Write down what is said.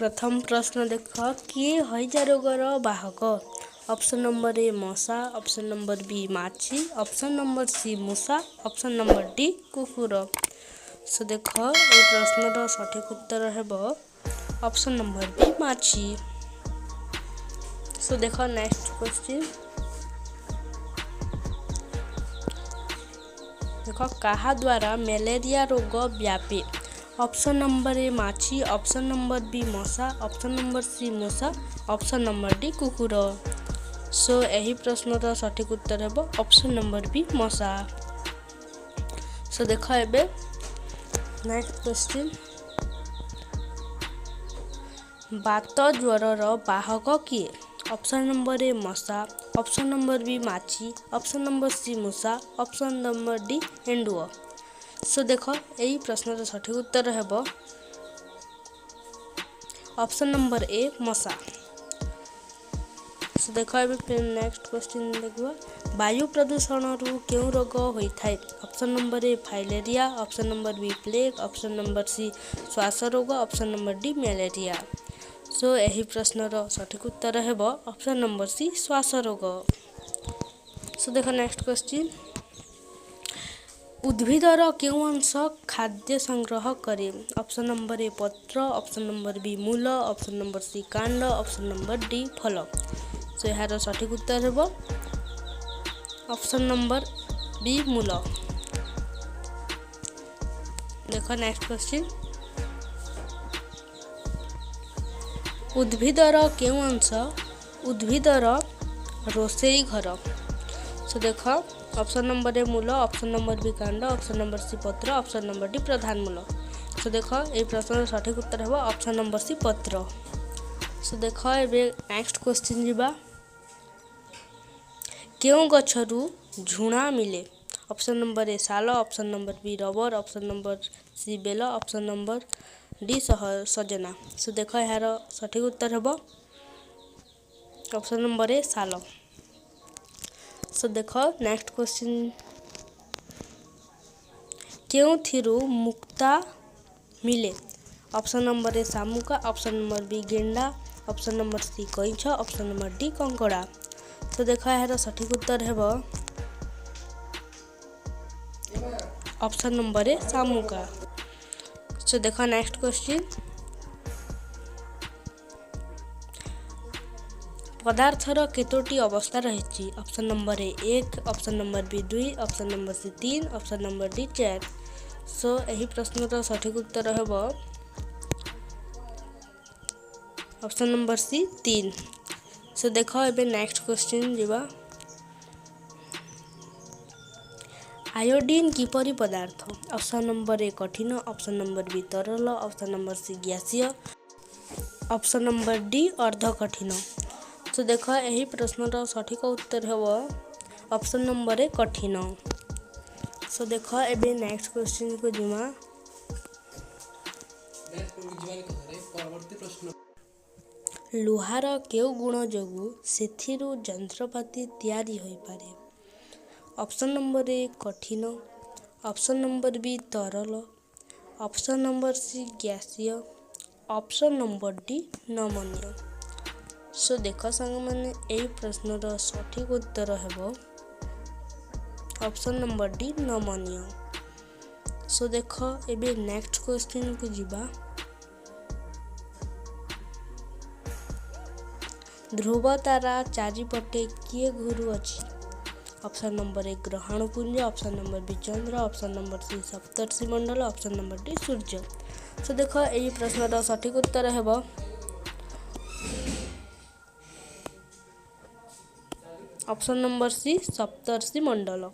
प्रथम प्रश्न देख किए हईजा रोगर बाहक। ऑप्शन नंबर ए मशा, ऑप्शन नंबर बी माछी, ऑप्शन नंबर सी मूषा, ऑप्शन नंबर डी कुकुर। सो देख ये प्रश्नर सठिक उत्तर हेब ऑप्शन नंबर बी माछी। सो देख नेक्स्ट क्वेश्चन देख कहा द्वारा मलेरिया रोग व्यापे। ऑप्शन नंबर ए माछी, ऑप्शन नंबर बी मशा, ऑप्शन नंबर सी मूषा, ऑप्शन नंबर डी कुकुर। सो यही प्रश्नर सठिक उत्तर हेब ऑप्शन नंबर बी मशा। सो देख एबे नेक्स्ट क्वेश्चन बात ज्वरर बाहक किए। ऑप्शन नंबर ए मशा, ऑप्शन नंबर बी माछी, ऑप्शन नंबर सी मूषा, ऑप्शन नंबर डी एंडुआ। सो देख यही प्रश्नर सठिक उत्तर हेब ऑप्शन नंबर ए मशा। सो देख नेक्स्ट क्वेश्चन देखा वायु प्रदूषण रु क्यों रोग होता है। Option number A filaria, option number B plague, option number C श्वास रोग, option number D malaria. So यही प्रश्नर सठिक उत्तर हेब ऑप्शन नंबर सी श्वास रोग। सो देख नेक्स्ट क्वेश्चन उद्भिदर क्यों अंश खाद्य संग्रह करे। ऑप्शन नंबर ए पत्र, ऑप्शन नंबर बी मूल, ऑप्शन नंबर सी कांड, ऑप्शन नंबर डी फल। सो यार सठिक उत्तर हेब ऑप्शन नंबर बी मूल। देख नेक्स्ट क्वेश्चन उद्भिदर क्यों अंश उद्भिदर रोषेई घर। सो देख ऑप्शन नंबर ए मूल, ऑप्शन नंबर बी कांड, ऑप्शन नंबर सी पत्र, ऑप्शन नंबर डी प्रधान मूल। सो देख ये प्रश्न सठिक उत्तर हेब ऑप्शन नंबर सी पत्र। सो देख एबे नेक्स्ट क्वेश्चन जीवा क्यों गछरु झुणा मिले। ऑप्शन नंबर ए साल, option number B rubber, option number C बेल, ऑप्शन नंबर डी सजना। सो देख यार सठिक उत्तर हेब ऑप्शन नंबर ए साल। सो देख नेक्स्ट क्वेश्चन क्यों थिरु मुक्ता मिले। ऑप्शन नंबर ए शामुका, ऑप्शन नंबर बी गेंडा, ऑप्शन नंबर सी कईछ, ऑप्शन नंबर डी कंकड़ा। तो देख यार सठिक उत्तर हेब ऑप्शन नंबर ए शामुका। सो देख नेक्स्ट क्वेश्चन पदार्थर केतोटी अवस्था रही। Option number A 1, option number B 2, option number C 3, option number D 4। So यही प्रश्नर सठिक उत्तर हेब ऑप्शन नंबर सी 3। सो देख एबे नेक्स्ट क्वेश्चन जीवा आयोडीन किपरि पदार्थ। ऑप्शन नंबर ए कठिन, ऑप्शन नंबर बी तरल, ऑप्शन नंबर सी गैसीय, ऑप्शन नंबर डी अर्ध कठिन। तो देख यही प्रश्नर सठिक उत्तर हेब ऑप्शन नंबर ए कठिन। सो देख एबे नेक्स्ट क्वेश्चन को जिमा लुहार केउ गुण जोगु सेथिरु जंत्रपाति तैयारी होई पारे। ऑप्शन नंबर ए कठिन, ऑप्शन नंबर बी तरल, ऑप्शन नंबर सी गैसीय, ऑप्शन नंबर डी नमनीय। सो देख सांग मैंने यही प्रश्नर सठिक उत्तर हेब ऑप्शन नंबर डी नमनीय। सो देख एबे नेक्स्ट क्वेश्चन को जीवा ध्रुव तारा चारिपटे किए घुरु अछि। ऑप्शन नंबर ए ग्रहणपुंज, ऑप्शन नंबर बी चंद्र, ऑप्शन नंबर सी सप्तर्षि मंडल, ऑप्शन नंबर डी सूर्य। सो देख यही प्रश्नर सठिक उत्तर हेब ऑप्शन नंबर सी सप्तर्षि मंडल।